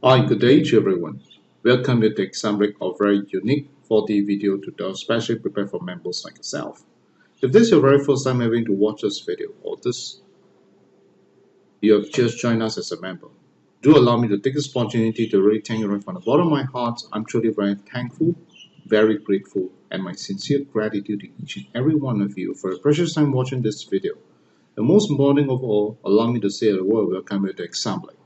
Hi, good day to everyone. Welcome to the exam break of very unique 4D video tutorial specially prepared for members like yourself. If this is your very first time having to watch this video or you have just joined us as a member, do allow me to take this opportunity to really thank you right from the bottom of my heart. I'm truly very thankful, very grateful, and my sincere gratitude to each and every one of you for your precious time watching this video. And most important of all, allow me to say a word welcome to the exam break.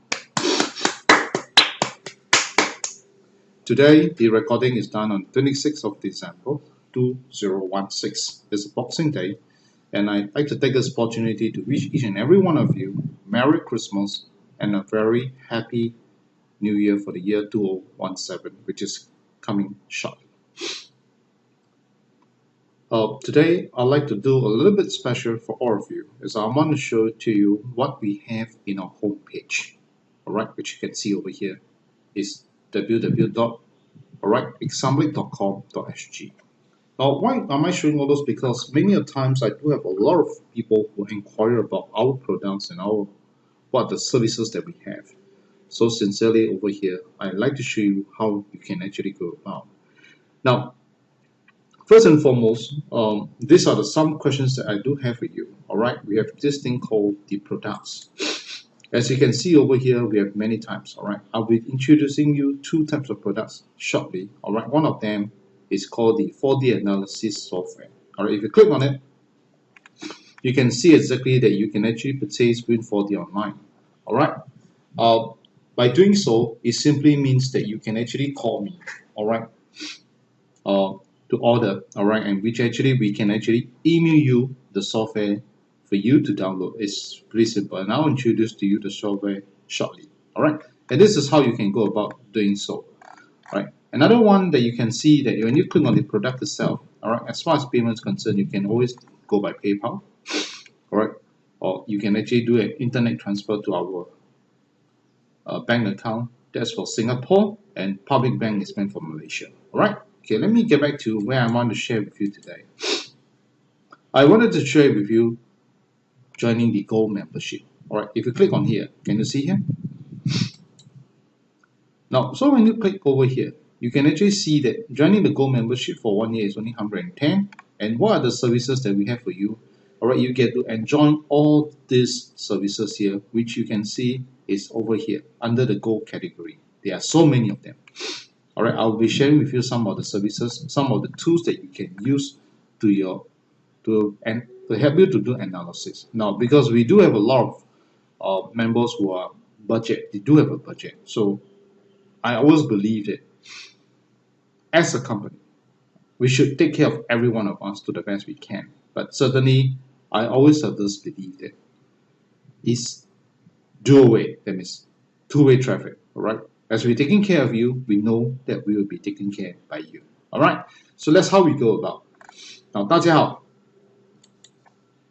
Today, the recording is done on 26th of December 2016. It's a Boxing Day, and I'd like to take this opportunity to wish each and every one of you Merry Christmas and a very happy New Year for the year 2017, which is coming shortly. Today, I'd like to do a little bit special for all of you, as I want to show to you what we have in our homepage. Alright, which you can see over here is www.examblic.com.sg. Now, why am I showing all those? Because many a times I do have a lot of people who inquire about our products and what the services that we have. So sincerely over here, I'd like to show you how you can actually go about. Now, first and foremost, these are some questions that I do have for you. Alright, we have this thing called the products. As you can see over here, we have many types. Alright, I'll be introducing you two types of products shortly. Alright, one of them is called the 4D analysis software. Alright, if you click on it, you can see exactly that you can actually purchase Win4D online. Alright, by doing so, it simply means that you can actually call me. Alright, to order. Alright, and which actually we can actually email you the software for you to download. It's pretty simple, and I'll introduce to you the software shortly. Alright, and this is how you can go about doing so. Alright, another one that you can see that when you click on the product itself, alright, as far as payment is concerned, you can always go by PayPal, alright, or you can actually do an internet transfer to our bank account. That's for Singapore, and public bank is meant for Malaysia. Alright, okay, let me get back to where I want to share with you today. I wanted to share with you joining the Gold membership. Alright, if you click on here, can you see here? Now, so when you click over here, you can actually see that joining the Gold membership for 1 year is only 110. And what are the services that we have for you? Alright, you get to enjoy all these services here, which you can see is over here under the Gold category. There are so many of them. Alright, I'll be sharing with you some of the services, some of the tools that you can use to help you to do analysis. Now, because we do have a lot of members who are budget, they do have a budget. So I always believe that as a company, we should take care of every one of us to the best we can. But certainly, I always have this belief that it's dual-way, that means two-way traffic. Alright, as we're taking care of you, we know that we will be taken care by you. Alright, so that's how we go about. Now, 大家好。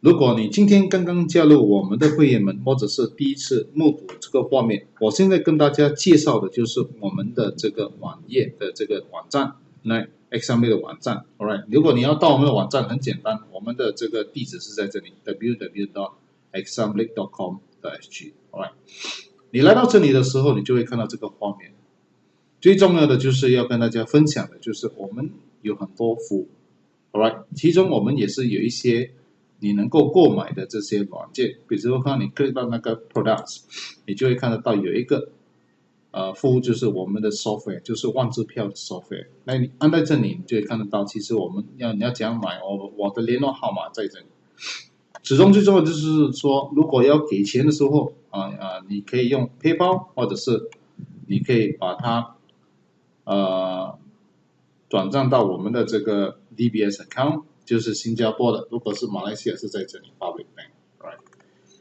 如果你今天刚刚加入我们的会员们，或者是第一次目睹这个画面，我现在跟大家介绍的就是我们的这个网页的这个网站，来 Examblic 的网站。Alright， 如果你要到我们的网站，很简单，我们的这个地址是在这里 www.examblic.com.sg。Alright， 你来到这里的时候，你就会看到这个画面。最重要的就是要跟大家分享的就是我们有很多服务。Alright， 其中我们也是有一些你能够购买的这些软件，比如说你 click 到那个 products， 你就会看得到有一个服务就是我们的 software， 就是万智票的 software。那你按在这里，你就会看得到，其实你要怎样买，我的联络号码在这里。其中最重要的就是说，如果要给钱的时候你可以用 PayPal， 或者是你可以把它转账到我们的这个 DBS account。就是新加坡的，如果是马来西亚是在这里 Public Bank，right？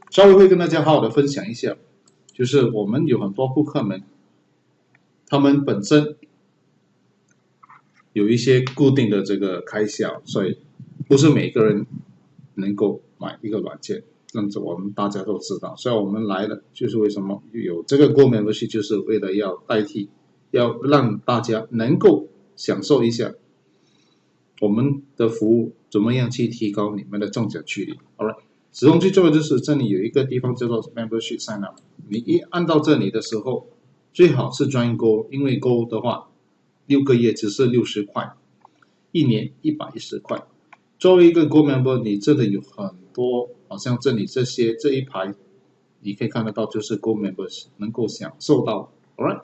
稍微会跟大家好好的分享一下，就是我们有很多顾客们，他们本身有一些固定的这个开销，所以不是每个人能够买一个软件，让我们大家都知道。所以我们来了，就是为什么有这个 Gold membership， 就是为了要代替，要让大家能够享受一下我们的服务怎么样去提高你们的中奖几率。 Alright， 使用最重要的就是这里有一个地方叫做 Membership Sign Up， 你一按到这里的时候，最好是 join Go， 因为 Go 的话6个月只是60块，1年110块。作为一个 Go member， 你真的有很多，好像这里这一排，你可以看得到，就是 Go members 能够享受到。Alright,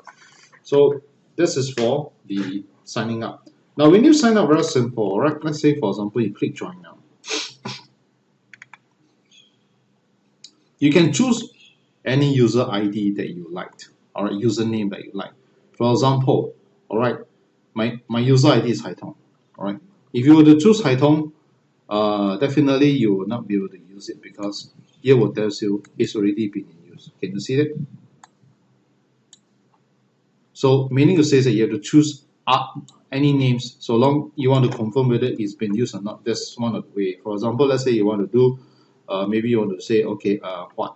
so this is for the signing up. Now, when you sign up, very simple. Alright, let's say for example, you click join now. You can choose any user ID that you liked, or username that you like. For example, alright, my user ID is Hai Tong. Alright, if you were to choose Hai Tong, definitely you will not be able to use it because here will tell you it's already been in use. Can you see that? So meaning to say that you have to choose any names so long you want to confirm whether it's been used or not. That's one of the way. For example, let's say you want to do maybe you want to say okay what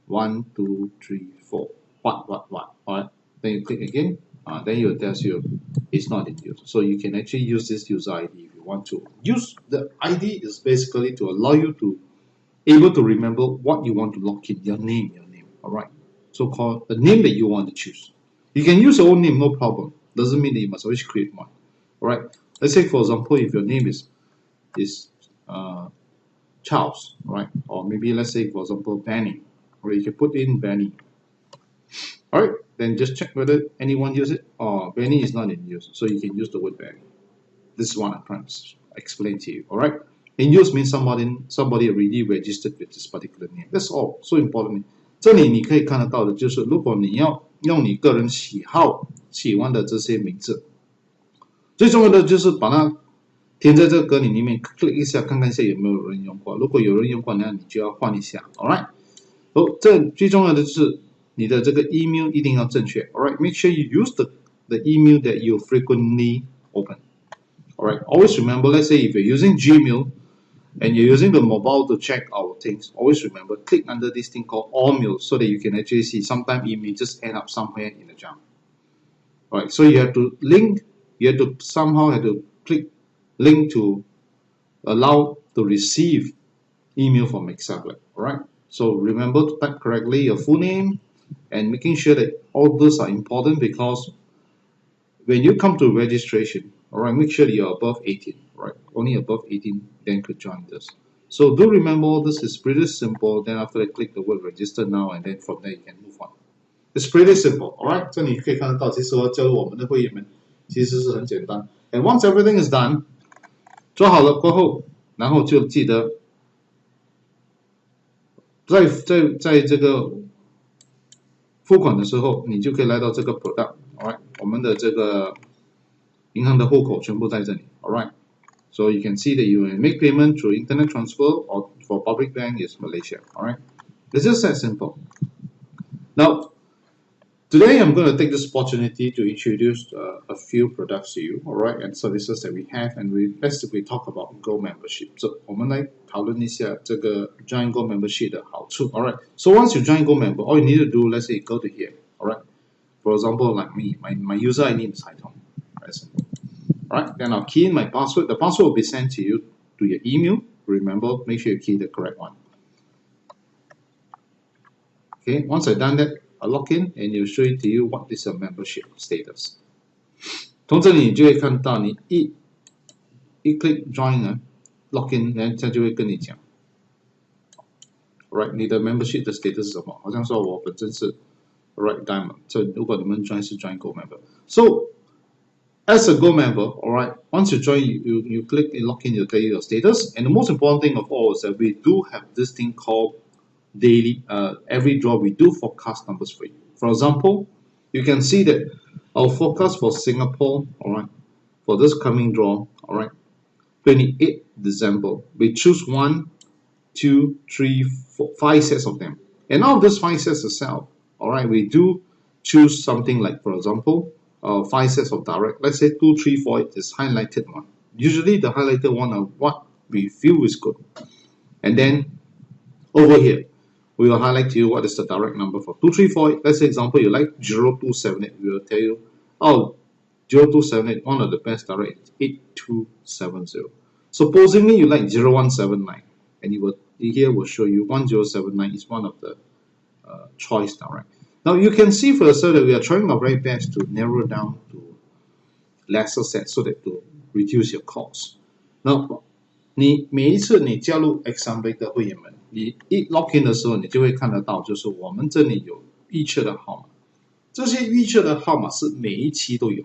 1 2 3 4 what alright, then you click again, then it will tell you it's not in use. So you can actually use this user ID if you want to. Use the ID is basically to allow you to able to remember what you want to log in, your name, alright, so called the name that you want to choose. You can use your own name, no problem. Doesn't mean that you must always create one. Alright, let's say for example if your name is Charles, right, or maybe let's say for example Benny, or you can put in Benny. Alright, then just check whether anyone use it. Benny is not in use, so you can use the word Benny. This is what I'm trying to explain to you. Alright, in use means somebody already registered with this particular name. That's all. So important. 这里你可以看得到的就是，如果你要用你个人喜欢的这些名字，最重要的就是把它填在这个格里面 ，click 一下看看一下有没有人用过。如果有人用过，那你就要换一下。Alright， 这最重要的就是你的这个 email 一定要正确。Alright, make sure you use the email that you frequently open. Alright, always remember. Let's say if you're using Gmail and you're using the mobile to check our things, always remember, click under this thing called all mails so that you can actually see sometimes it may just end up somewhere in the junk. Alright, so you have to somehow have to click link to allow to receive email from Excel. Alright, so remember to type correctly your full name and making sure that all those are important because when you come to registration, alright, make sure that you're above 18, right? Only above 18 then could join this. So do remember this is pretty simple. Then after that, click the word register now, and then from there you can move on. It's pretty simple, alright? 这里可以看得到，其实我教我们的会员们其实是很简单。And once everything is done， 做好了过后，然后就记得在这个付款的时候，你就可以来到这个 product， alright？ 我们的这个银行的户口全部在这里 ，alright？ So you can see that you can make payment through internet transfer or for public bank is Malaysia, alright? It's just that simple. Now, today I'm going to take this opportunity to introduce a few products to you, alright, and services that we have, and let's talk about Go membership. So 我们来讨论一下这个 Join Go membership 的好处 alright? So once you join Go member, all you need to do, let's say go to here, alright? For example, like me, my user ID is Hai Tong. Very simple. Alright, then I'll key in my password. The password will be sent to you to your email. Remember, make sure you key the correct one. Okay, once I've done that, I'll log in and it'll show it to you what is your membership status. 从这里你就会看到，你一 click join log in， 然后它就会跟你讲 ，right， 你的 membership 的 status 是什么？好像说我本身是 right diamond， 所以如果你们 join 是 join Go member，so as a Go member, alright, once you join, you click and log in, you'll tell you your status. And the most important thing of all is that we do have this thing called daily, every draw we do forecast numbers for you. For example, you can see that our forecast for Singapore, alright, for this coming draw, alright, 28 December, we choose 1, 2, 3, 4, 5 sets of them. And out of this 5 sets itself, alright, we do choose something like, for example, 5 sets of direct. Let's say 2, 3, 4 is highlighted one. Usually the highlighted one are what we feel is good. And then over here, we will highlight to you what is the direct number for 2, 3, 4. Let's say example you like 0278. We will tell you, oh, 0278, one of the best direct is 8270. Supposingly you like 0179, and here will show you 1079 is one of the choice direct. Now you can see for yourself that we are trying our very best to narrow down to lesser sets so that to reduce your cost. Now你每一次你加入 Example 的会员们，你一 login 的时候，你就会看得到，就是我们这里有预测的号码。这些预测的号码是每一期都有，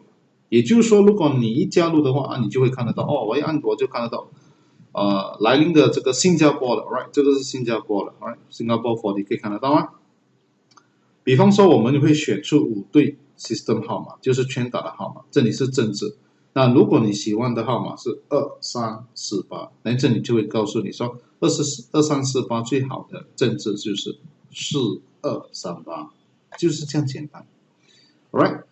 也就是说，如果你一加入的话，你就会看得到哦，我一按我就看得到，来临的这个新加坡的 ，right， 这个是新加坡的 ，right， Singapore 4D 可以看得到吗？比方说，我们会选出5对 system 号码，就是全打的号码，这里是正字。那如果你喜欢的号码是2348，那这里就会告诉你说2348最好的正字就是4238，就是这样简单 ，right？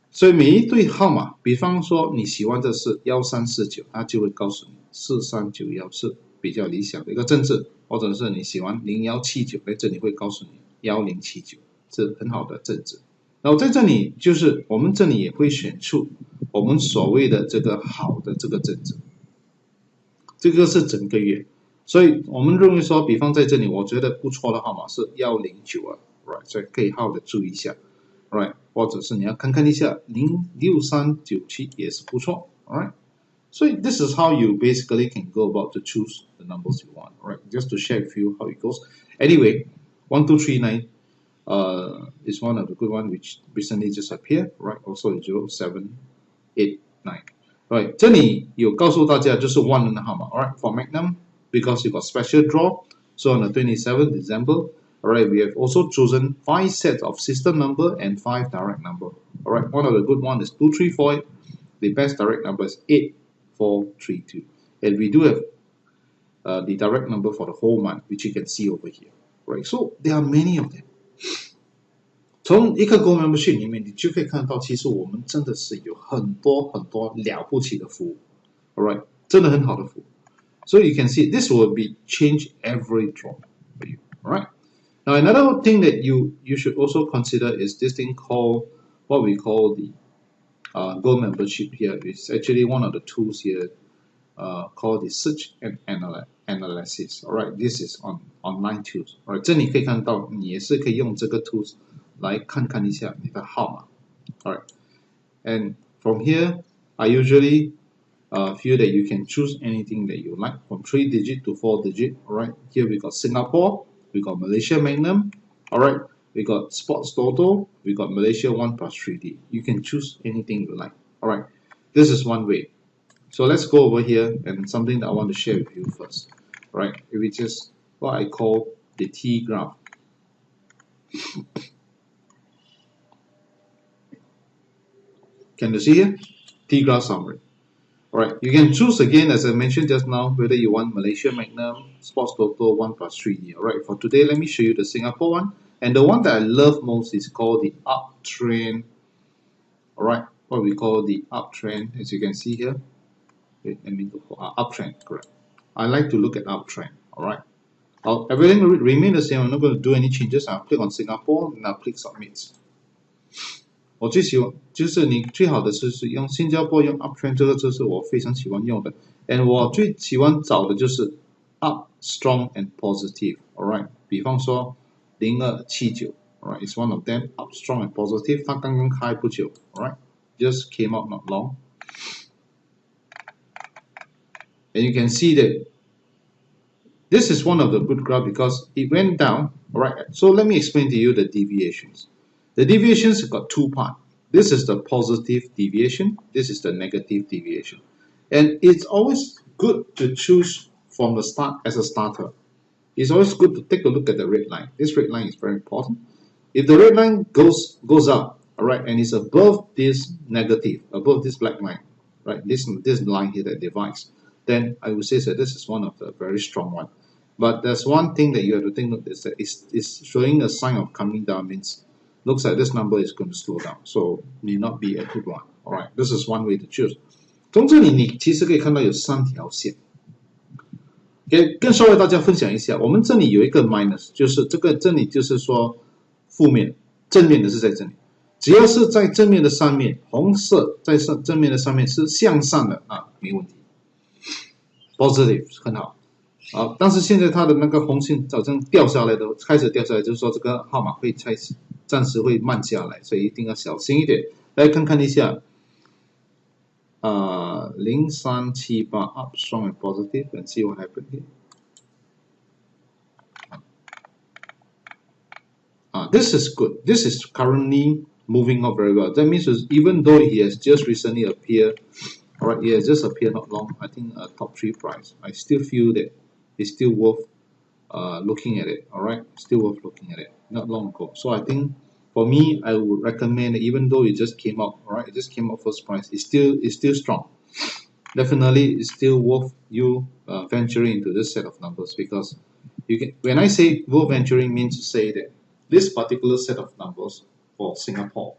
所以每一对号码，比方说你喜欢的是1349，它就会告诉你4391是比较理想的一个正字，或者是你喜欢0179，在这里会告诉你1079是很好的正字。然后在这里就是我们这里也会选出我们所谓的这个好的这个正字，这个是整个月，所以我们认为说，比方在这里，我觉得不错的号码是1092 ，right， 所以可以好的注意一下 ，right， 或者是你要看看一下06397也是不错 ，right。So this is how you basically can go about to choose the numbers you want, right? Just to share with you how it goes. Anyway, 1239 is one of the good one which recently just appeared, right? Also 0789, right? 这里有告诉大家就是万能的号码 ，alright? For Magnum, because you got special draw, so on the 27th December, alright, we have also chosen 5 sets of system number and 5 direct number. Alright, one of the good one is 2348. The best direct number is 8432, and we do have the direct number for the whole month, which you can see over here. Right, so there are many of them. 从一个 Gold Membership 里面，你就可以看到，其实我们真的是有很多很多了不起的服务 ，alright， 真的很好的服务。So you can see this will be change every draw for you, alright. Now another thing that you should also consider is this thing called what we call the Gold Membership here. It's actually one of the tools here called the Search and Analysis. Alright, this is on online tools. Alright， 这里可以看到，你也是可以用这个 tools 来看看一下你的号码。Alright, and from here, I usually feel that you can choose anything that you like from 3 digit to 4 digit. Alright, here we got Singapore, we got Malaysia Magnum. Alright, we got Sports Toto, we got Malaysia 1 plus 3D. You can choose anything you like. Alright, this is one way. So let's go over here and something that I want to share with you first. Right, which is what I call the T graph. Can you see here? T graph summary. Alright, you can choose again, as I mentioned just now, whether you want Malaysia Magnum, Sports Toto 1 plus 3D. Alright, for today, let me show you the Singapore one. And the one that I love most is called the uptrend. Alright, what we call the uptrend, as you can see here. Wait, let me go for uptrend, correct. I like to look at uptrend, alright. Everything will remain the same. I'm not going to do any changes. I'll click on Singapore and I'll click Submit. 我最喜欢就是你最好的是用新加坡用 uptrend 这个字是我非常喜欢用的 ，and 我最喜欢找的就是 up strong and positive, alright. 比方说0279 alright, it's one of them, up strong and positive. 它刚刚开不久 alright, just came out not long. And you can see that this is one of the good graph because it went down. Alright, so let me explain to you the deviations. The deviations have got 2 parts. This is the positive deviation. This is the negative deviation. And it's always good to choose from the start as a starter. It's always good to take a look at the red line. This red line is very important. If the red line goes up, alright, and it's above this negative, above this black line, right, this line here that divides, then I would say that this is one of the very strong one. But there's one thing that you have to think of is that it's showing a sign of coming down, means looks like this number is going to slow down, so may not be a good one. Alright, this is one way to choose. 从这里你其实可以看到有3条线。跟稍微大家分享一下，我们这里有一个 minus， 就是这里就是说负面，正面的是在这里。只要是在正面的上面，红色在正面的上面是向上的啊，没问题。Positive 很好，但是现在它的那个红线好像掉下来的，开始掉下来，就是说这个号码会开始暂时会慢下来，所以一定要小心一点。来看看一下0378 up strong and positive and see what happened here. This is good. This is currently moving up very well. That means even though he has just recently appeared, alright, he has just appeared not long, I think a top 3 price, I still feel that it's still worth looking at it, alright, still worth looking at it, not long ago. So I think for me, I would recommend, even though it just came out, alright, it just came out first price, it's still strong. Definitely, it's still worth you venturing into this set of numbers, because you can. When I say worth venturing, means to say that this particular set of numbers for Singapore,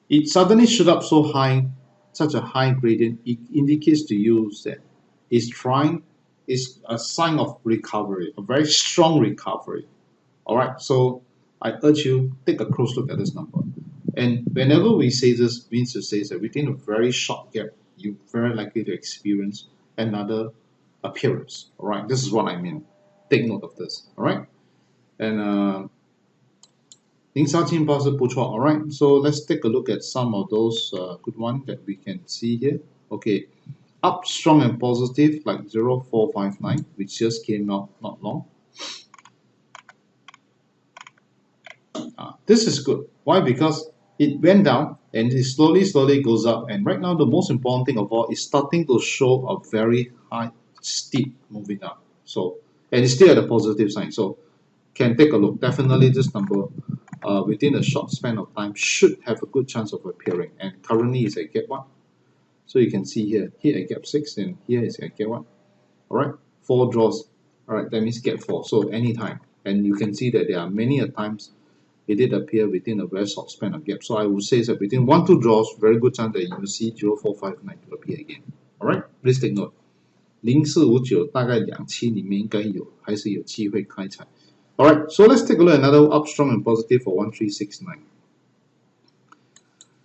it suddenly shoot up so high, such a high gradient. It indicates to you that it's a sign of recovery, a very strong recovery. All right, so I urge you take a close look at this number. And whenever we say this, means to say that within a very short gap, you're very likely to experience another appearance. All right, this is what I mean. Take note of this. All right, and 0378是不错. All right, so let's take a look at some of those good ones that we can see here. Okay, up strong and positive like 0459, which just came out not long. This is good. Why? Because it went down and it slowly goes up, and right now the most important thing of all is starting to show a very high steep moving up. So, and it's still at a positive sign, so can take a look. Definitely this number within a short span of time should have a good chance of appearing, and currently is at gap 1. So you can see here at gap 6 and here is at gap 1. Alright, 4 draws. Alright, that means gap 4, so anytime. And you can see that there are many a times it did appear within a very short span of gap. So I would say that within 1-2 draws, very good chance that you will see 0459 to appear again. Alright, please take note. 0459大概2期里面应该有，还是有机会开采。Alright, so let's take a look at another up strong and positive for 1369.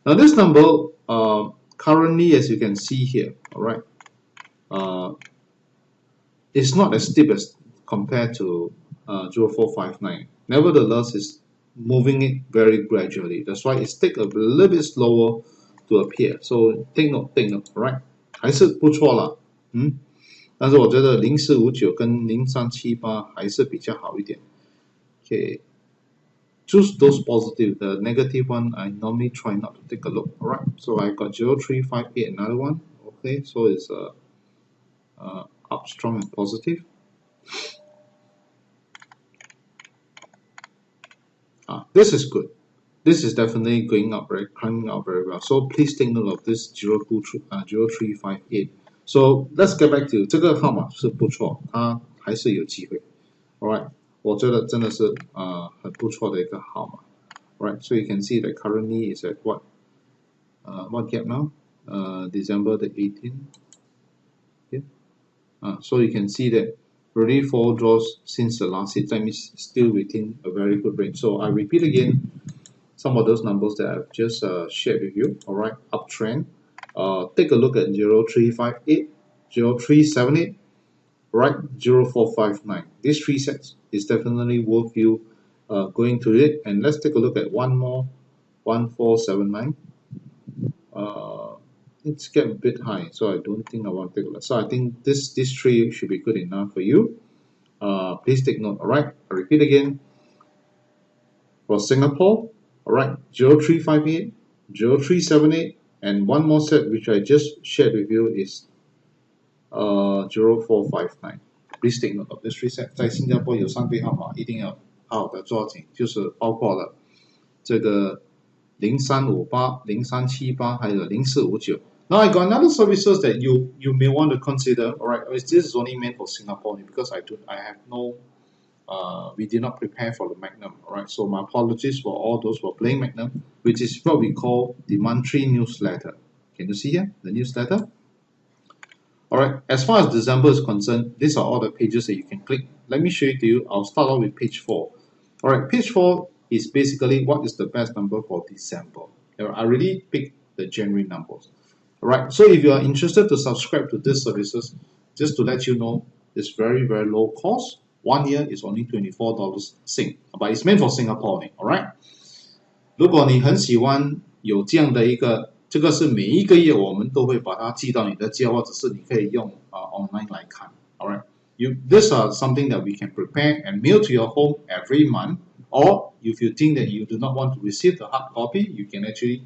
Now this number, currently as you can see here, alright, it's not as steep as compared to 0459. Nevertheless, it's moving it very gradually. That's why it's take a little bit slower to appear. So take note, alright? 还是不错啦，但是我觉得0459跟0378还是比较好一点。Okay, choose those positive. The negative one, I normally try not to take a look. Alright, so I got 0358, another one. Okay, so it's up strong and positive. This is good. This is definitely going up, right? Climbing up very well. So please take note of this 0358. So let's get back to 这个号码是不错，它还是有机会。Alright, 我觉得真的是很不错的一个号码。Alright, so you can see that currently is at what gap now? December the 18th. Yeah. So you can see that already 4 draws since the last hit. That means still within a very good range. So I repeat again some of those numbers that I've just shared with you. Alright, uptrend. Take a look at 0358, 0378, right, 0459. These 3 sets is definitely worth you going to it. And let's take a look at one more, 1479. It's get a bit high, so I don't think I want to take a look. So I think this 3 should be good enough for you. Please take note. Alright, I repeat again. For Singapore, alright, 0358, 0378, and one more set which I just shared with you is 0459. Please take note of this 3 set. 在新加坡有3对号码，一定要好好的抓紧，就是包括了这个0358、0378还有0459。Now I got another services that you may want to consider. Alright, this is only meant for Singapore because I have no we did not prepare for the Magnum. Alright, so my apologies for all those who are playing Magnum, which is what we call the monthly newsletter. Can you see here the newsletter? Alright, as far as December is concerned, these are all the pages that you can click. Let me show it to you. I'll start off with page 4. Alright, page 4 is basically what is the best number for December. I already picked the January numbers. Alright, so if you are interested to subscribe to these services, just to let you know, it's very, very low cost. 1 year is only $24 Sing, but it's meant for Singapore only, alright? 如果你很喜欢有这样的一个，这个是每一个月我们都会把它寄到你的家，或者是你可以用online 来看 ，alright? These are something that we can prepare and mail to your home every month. Or if you think that you do not want to receive the hard copy, you can actually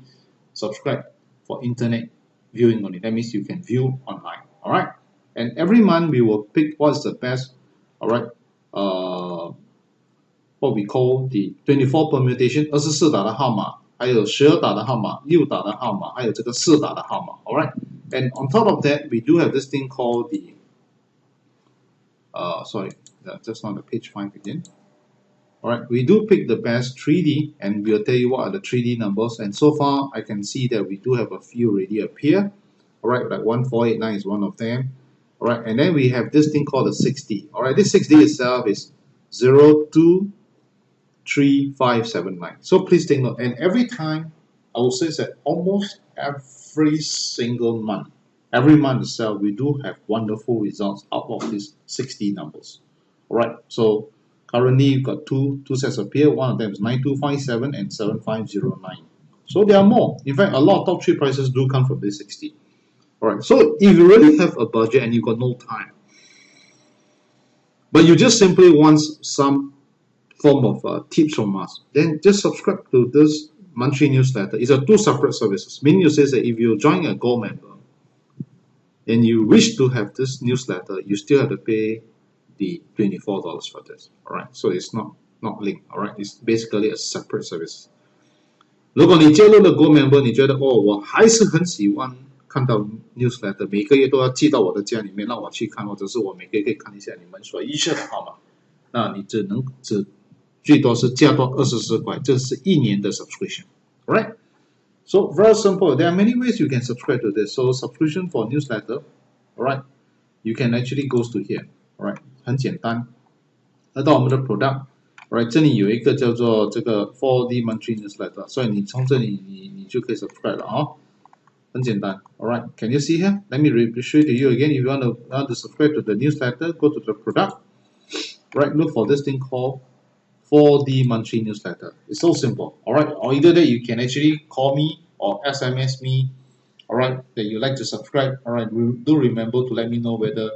subscribe for internet viewing only. That means you can view online. Alright? And every month we will pick what's the best, alright, what we call the 24 permutation, 24打的号码，还有12打的号码，6打的号码，还有这个4打的号码。Alright? And on top of that, we do have this thing called the sorry, just on the page 5 again. Alright, we do pick the best 3D and we'll tell you what are the 3D numbers, and so far I can see that we do have a few already appear. Alright, like 1489 is one of them. Alright, and then we have this thing called the 6D. Alright, this 6D itself is 023579. So please take note, and every time I will say that almost every single month, every month itself, we do have wonderful results out of these 60 numbers. Alright, so currently you've got two sets appear. One of them is 9257 and 7509. So there are more. In fact, a lot of top 3 prices do come from this 60. Alright, so if you really have a budget and you've got no time, but you just simply want some form of tips from us, then just subscribe to this monthly newsletter. It's a 2 separate services. Meaning you say that if you join a Gold member and you wish to have this newsletter, you still have to pay the $24 for this. Alright, so it's not linked. Alright, it's basically a separate service. 如果你加入了 Gold member， 你觉得我还是很喜欢看到 newsletter， 每个月都要寄到我的家里面让我去看，或者是我每个月可以看一下你们所预设的号码，那你最多是加多24块，这是1年的 subscription. Alright, so very simple. There are many ways you can subscribe to this. So subscription for newsletter, alright, you can actually go to here. Alright, 很简单。来到我们的 product, alright, 这里有一个叫做这个 4D monthly newsletter， 所以你从这里你就可以 subscribe 了哦，很简单。Alright, can you see here? Let me show it to you again. If you want to subscribe to the newsletter, go to the product. Right, look for this thing called 4D monthly newsletter. It's so simple. Alright, or either that you can actually call me or SMS me. Alright, that you like to subscribe. Alright, do remember to let me know whether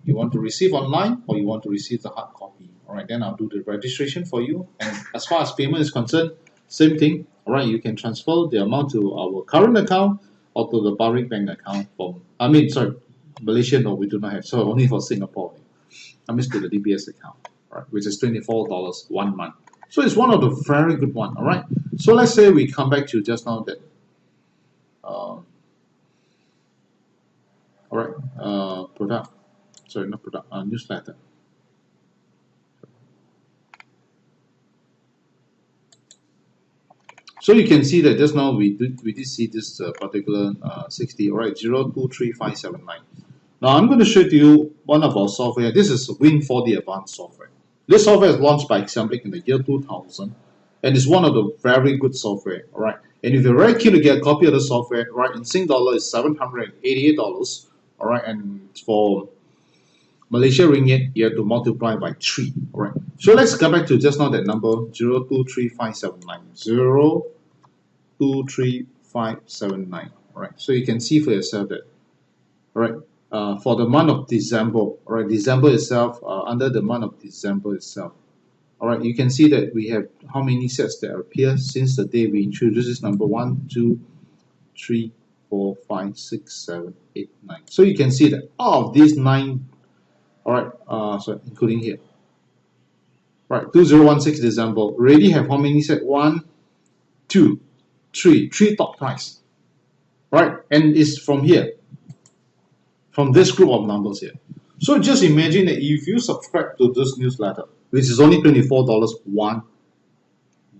you want to receive online or you want to receive the hard copy. Alright, then I'll do the registration for you. And as far as payment is concerned, same thing. Alright, you can transfer the amount to our current account or to the public bank account from, Malaysia, no, we do not have, so only for Singapore. To the DBS account, right, which is $24 1 month. So it's one of the very good one. Alright, so let's say we come back to just now that newsletter. So you can see that just now we did see this particular 60, alright, 023579. Now I'm going to show you one of our software. This is Win4D advanced software. This software is launched by Xamblic in the year 2000 and it's one of the very good software. Alright, and if you're very keen to get a copy of the software, right, in Sing dollar is $788. Alright, and for Malaysia ringgit you have to multiply by 3. Alright, so let's go back to just now that number 023579. 023579. Alright, so you can see for yourself that, alright, for the month of December, alright, December itself, under the month of December itself, alright, you can see that we have how many sets that appear since the day we introduced this number 1, 2, 3, 4, 5, 6, 7, 8, 9. So you can see that all of these 9, alright, so including here, right, 2016 December already have how many sets? 1, 2, 3 top price, right, and it's from here. From this group of numbers here. So just imagine that if you subscribe to this newsletter, which is only $24 1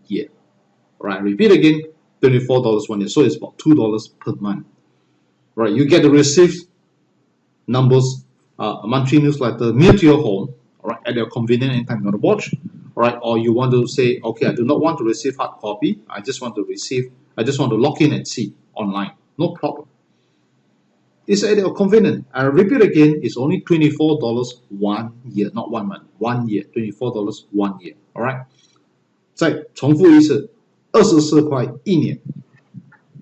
year. Right, repeat again, $24 1 year. So it's about $2 per month. Right, you get to receive numbers, a monthly newsletter near to your home, right, at your convenient anytime you want to watch, right, or you want to say, okay, I do not want to receive hard copy, I just want to log in and see online. No problem. It's at your convenience. I repeat again, it's only $24 1 year, not 1 month, 1 year, $24 1 year. Alright? 再重复一次，24块1年，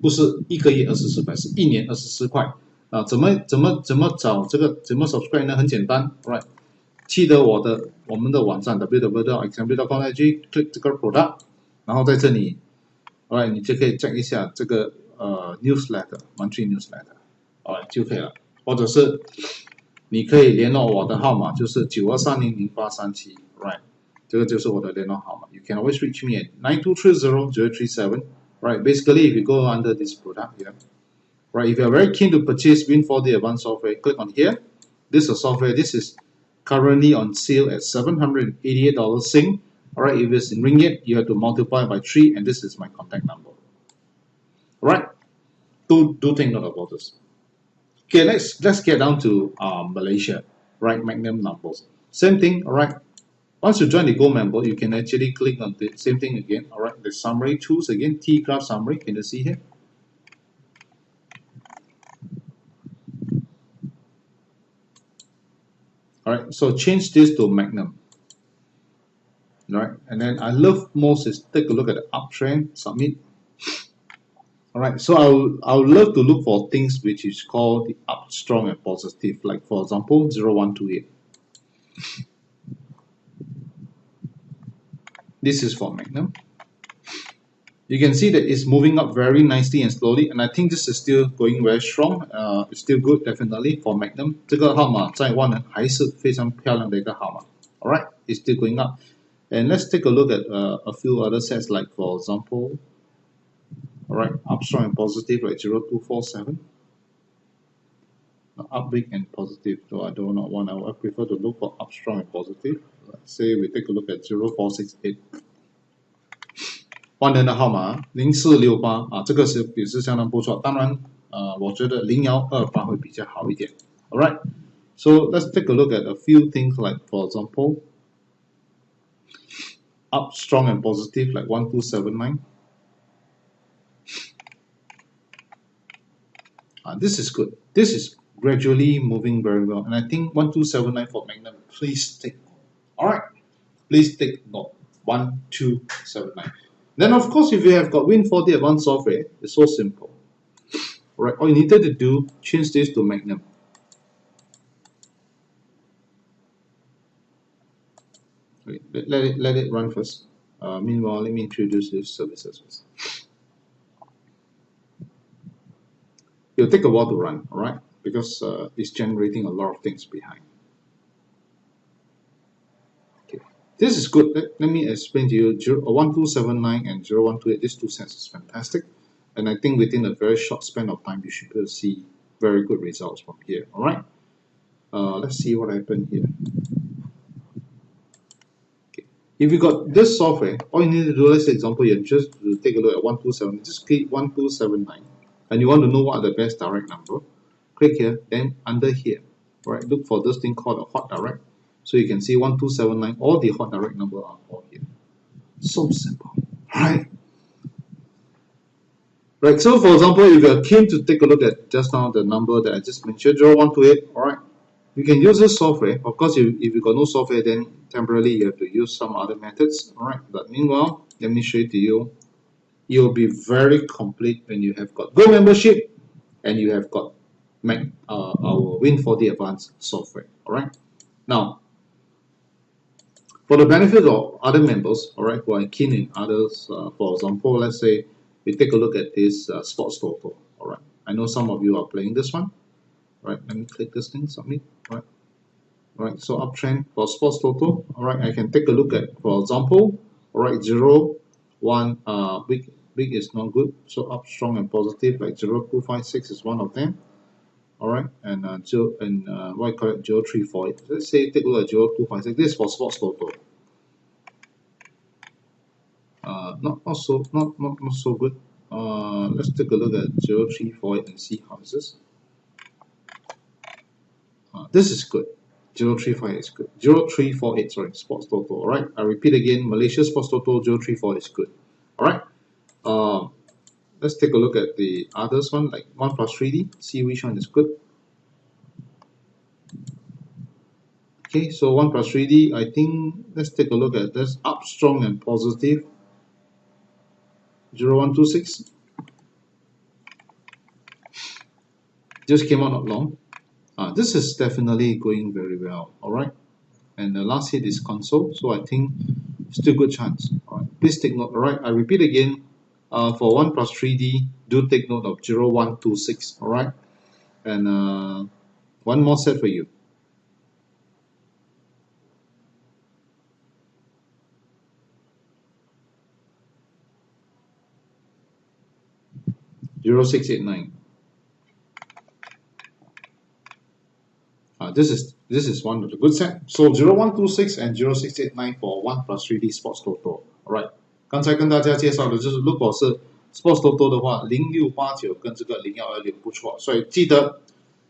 不是1个月24块，是1年24块。怎么找这个怎么 subscribe 呢？很简单 ，right？ 记得我们的网站 www.example.com.ng，click 这个 product， 然后在这里 ，alright， 你就可以 check 一下这个newsletter，monthly newsletter，alright 就可以了。或者是你可以联络我的号码，就是92300837，right？ 这个就是我的联络号码。You can always reach me at 9230-037. Right. Basically, if you go under this product here, right? If you are very keen to purchase Win4D advanced software, click on here. This is a software. This is currently on sale at $788 Sing. Alright. If it's in ringgit, you have to multiply by 3, and this is my contact number. Alright. Do take note about this. Okay. Let's get down to Malaysia. Right. Magnum numbers. Same thing. Alright. Once you join the Gold member, you can actually click on the same thing again. Alright, the summary tools again, T-graph summary. Can you see here? Alright, so change this to Magnum. Alright, and then I love most is take a look at the uptrend, submit. Alright, so I would love to look for things which is called the up, strong and positive. Like for example, 0128. This is for Magnum. You can see that it's moving up very nicely and slowly, and I think this is still going very strong. It's still good, definitely for Magnum. 这个号码在万能还是非常漂亮的一个号码。Alright, it's still going up. And let's take a look at a few other sets, like for example, alright, up strong and positive like 0247. Up big and positive, so I do not want. I prefer to look for up strong and positive. Let's say we take a look at 0468. 万能的号码0468啊，这个也是相当不错。当然，我觉得0128会比较好一点。Alright, so let's take a look at a few things like, for example, up strong and positive like 1279. This is good. This is gradually moving very well, and I think 1279 for Magnum. Please take note. Alright, please take note. 1279. Then of course, if you have got Win4D advanced software, it's so simple. Alright, all you needed to do, change this to Magnum. Okay, let it run first. Meanwhile, let me introduce these services first. It'll take a while to run, alright, because it's generating a lot of things behind. Okay, this is good. Let me explain to you. 1279 and 0128, these two sets is fantastic, and I think within a very short span of time, you should be able to see very good results from here. Alright, let's see what happened here. Okay, if you got this software, all you need to do, let's say example, you just to take a look at 127, just click 1279. And you want to know what are the best direct number, click here, then under here, right, look for this thing called a hot direct. So you can see 1279, all the hot direct number are all here. So simple, right? Right, so for example, if you're keen to take a look at just now the number that I just mentioned, 0128, alright, you can use this software. Of course, if you got no software, then temporarily you have to use some other methods, alright, but meanwhile, let me show it to you. You'll be very complete when you have got Go membership and you have got our Win4D advanced software. Alright. Now, for the benefit of other members, alright, who are keen in others, for example, let's say we take a look at this sports toto. Alright. I know some of you are playing this one. Alright, let me click this thing, submit. Alright. Alright, so uptrend for sports toto. Alright, I can take a look at, for example, alright, 0, 1, big is not good, so up strong and positive like 0256 is one of them. Alright, and what you call it, 0348. Let's say take a look at 0256. This is for sports toto. Not so good. Let's take a look at 0348 and see how is this. This is good. 0348 is good. 0348, sorry, sports toto. Alright, I repeat again, Malaysia sports toto 0348 is good. Alright. Let's take a look at the others one, like 1+3D, see which one is good. Okay, so 1 plus 3D, I think let's take a look at this. Up strong and positive. 0126. Just came out not long. This is definitely going very well. Alright. And the last hit is console, so I think still good chance. Alright. Please take note. Alright, I repeat again. For 1 plus 3D, do take note of 0126. Alright. And one more set for you. 0689. This is one of the good set. So 0126 and 0689 for 1 plus 3D Sports Toto. Alright， 刚才跟大家介绍的就是，如果是 Sports Toto 的话，0689跟这个0126不错，所以记得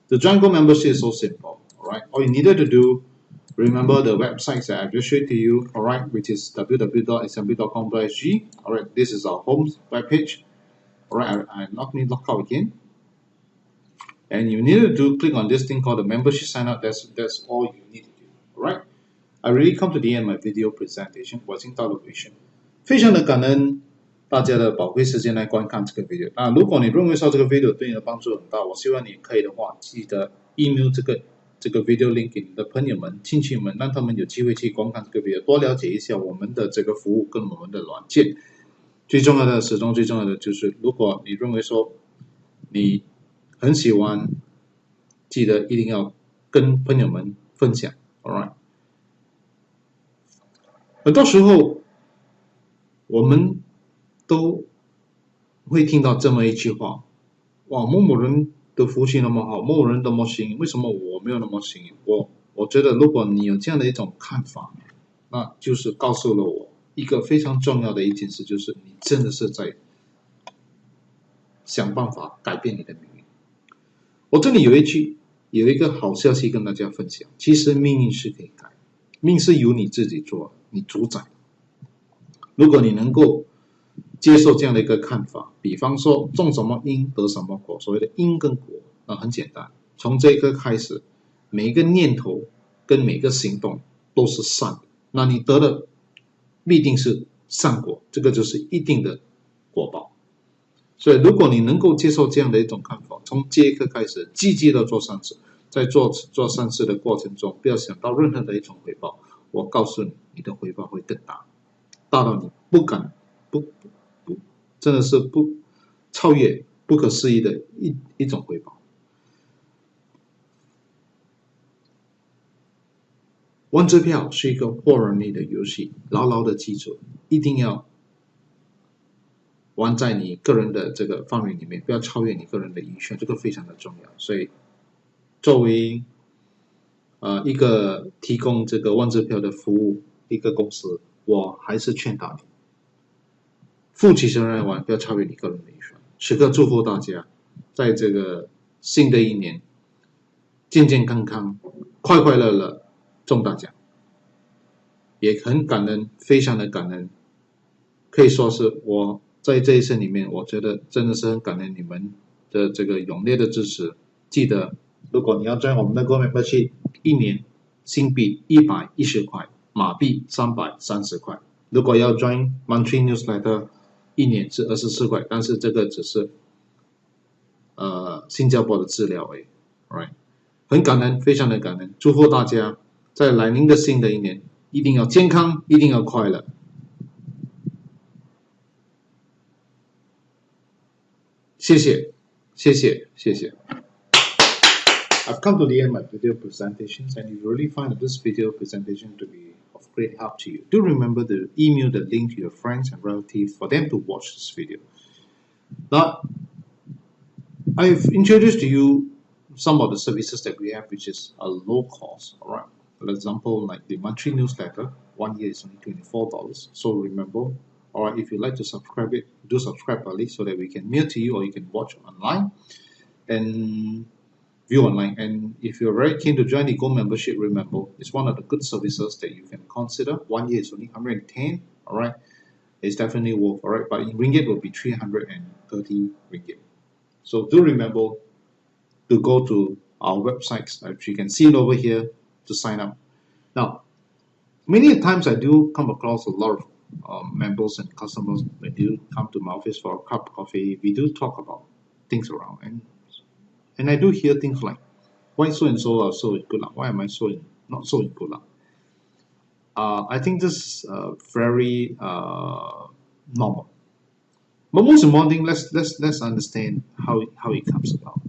the Join Gold membership is so simple. Alright, all you needed to do, remember the websites that I just showed to you. Alright, which is www.smb.com.sg. Alright, this is our home webpage. Alright, I'm not going to log out again. And you need to do click on this thing called the membership sign up. That's all you need to do. Alright. I really come to the end of my video presentation. 我已经到了尾声，非常的感恩大家的宝贵时间来观看这个 video。如果你认为说这个 video 对你的帮助很大，我希望你可以的话，记得 email 这个 video link 给你的朋友们、亲戚们，让他们有机会去观看这个 video， 多了解一下我们的这个服务跟我们的软件。最重要的，始终最重要的就是，如果你认为说你很喜欢，记得一定要跟朋友们分享 ，alright。很多时候，我们都会听到这么一句话：哇，某某人的福气那么好，某某人那么幸运，为什么我没有那么幸运？我觉得，如果你有这样的一种看法，那就是告诉了我一个非常重要的一件事，就是你真的是在想办法改变你的命运。我这里有一个好消息跟大家分享，其实命运是可以改，命是由你自己做，你主宰。如果你能够接受这样的一个看法，比方说种什么因得什么果，所谓的因跟果，那很简单，从这一刻开始，每一个念头跟每个行动都是善的，那你得的必定是善果，这个就是一定的果报。所以如果你能够接受这样的一种看法，从这一刻开始积极的做善事，在做善事的过程中，不要想到任何的一种回报，我告诉你，你的回报会更大，大到你不敢真的是不超越不可思议的一种回报。玩支票是一个获人力的游戏，牢牢的记住，一定要玩在你个人的这个范围里面，不要超越你个人的预算，这个非常的重要。所以，作为一个提供这个万支票的服务一个公司，我还是劝导你，负起责任来玩，不要超越你个人的预算。时刻祝福大家，在这个新的一年，健健康康、快快乐乐中大奖。也很感恩，非常的感恩，可以说是我在这一生里面，我觉得真的是很感恩你们的这个踊跃的支持。记得，如果你要join我们的 Gold membership， 一年新币110块，马币330块。如果要join monthly newsletter， 一年是24块，但是这个只是新加坡的资料而已。Alright， 很感恩，非常的感恩，祝福大家在来临的新的一年一定要健康，一定要快乐。谢谢，谢谢，谢谢。I've come to the end of my video presentations, and if you really find this video presentation to be of great help to you, do remember to email the link to your friends and relatives for them to watch this video. Now, I've introduced to you some of the services that we have, which is a low cost. All right. For example, like the monthly newsletter, 1 year is only $24. So remember, or if you like to subscribe it, do subscribe early so that we can mail to you or you can watch online and view online. And if you're very keen to join the Gold membership, remember, it's one of the good services that you can consider. 1 year is only 110, all right? It's definitely worth, all right? But in ringgit, it will be 330 ringgit. So do remember to go to our websites, which you can see it over here, to sign up. Now, many times I do come across a lot of members and customers when do come to my office for a cup of coffee. We do talk about things around, and I do hear things like, "Why so and so are so in good luck? Why am I not so in good luck?" I think this is very normal. But most important thing, let's understand how it comes about.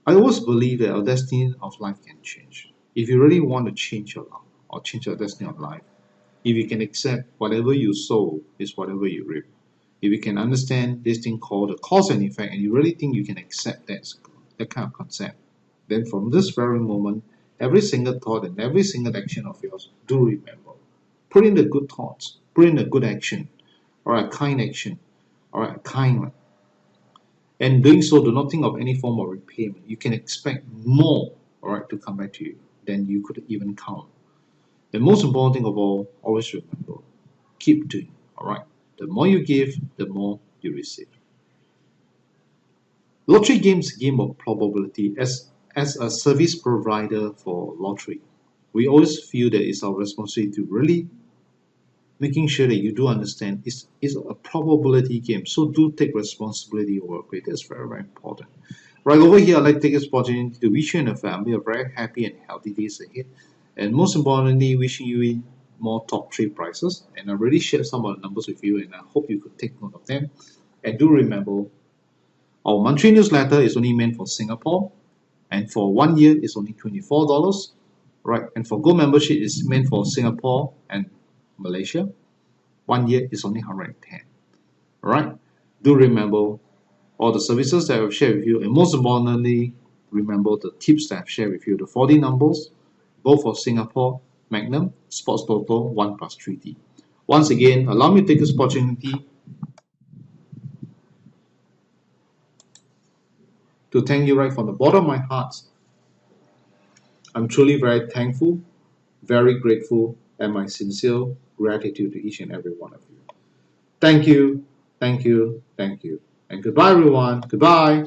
I always believe that our destiny of life can change. If you really want to change your life or change your destiny of life, if you can accept whatever you sow is whatever you reap, if you can understand this thing called the cause and effect, and you really think you can accept that kind of concept, then from this very moment, every single thought and every single action of yours, do remember, put in the good thoughts, put in the good action, or a kind action, or a kind one. And doing so, do not think of any form of repayment. You can expect more, all right, to come back to you than you could even count. The most important thing of all, always remember, keep doing, all right? The more you give, the more you receive. Lottery games, game of probability. As a service provider for lottery, we always feel that it's our responsibility to really making sure that you do understand it's a probability game. So do take responsibility over it. That's very, very important. Right over here, I'd like to take this opportunity to wish you and your family a very happy and healthy days ahead. And most importantly, wishing you in more top three prizes. And I already shared some of the numbers with you, and I hope you could take note of them. And do remember, our monthly newsletter is only meant for Singapore, and for 1 year it's only $24. Right, and for gold membership is meant for Singapore and Malaysia. 1 year is only 110. Alright, do remember all the services that I've shared with you, and most importantly, remember the tips that I've shared with you, the 4D numbers, both for Singapore, Magnum, Sports Toto, 1 plus 3D. Once again, allow me to take this opportunity to thank you right from the bottom of my heart. I'm truly very thankful, very grateful, and my sincere gratitude to each and every one of you. Thank you, thank you, thank you. And goodbye, everyone. Goodbye.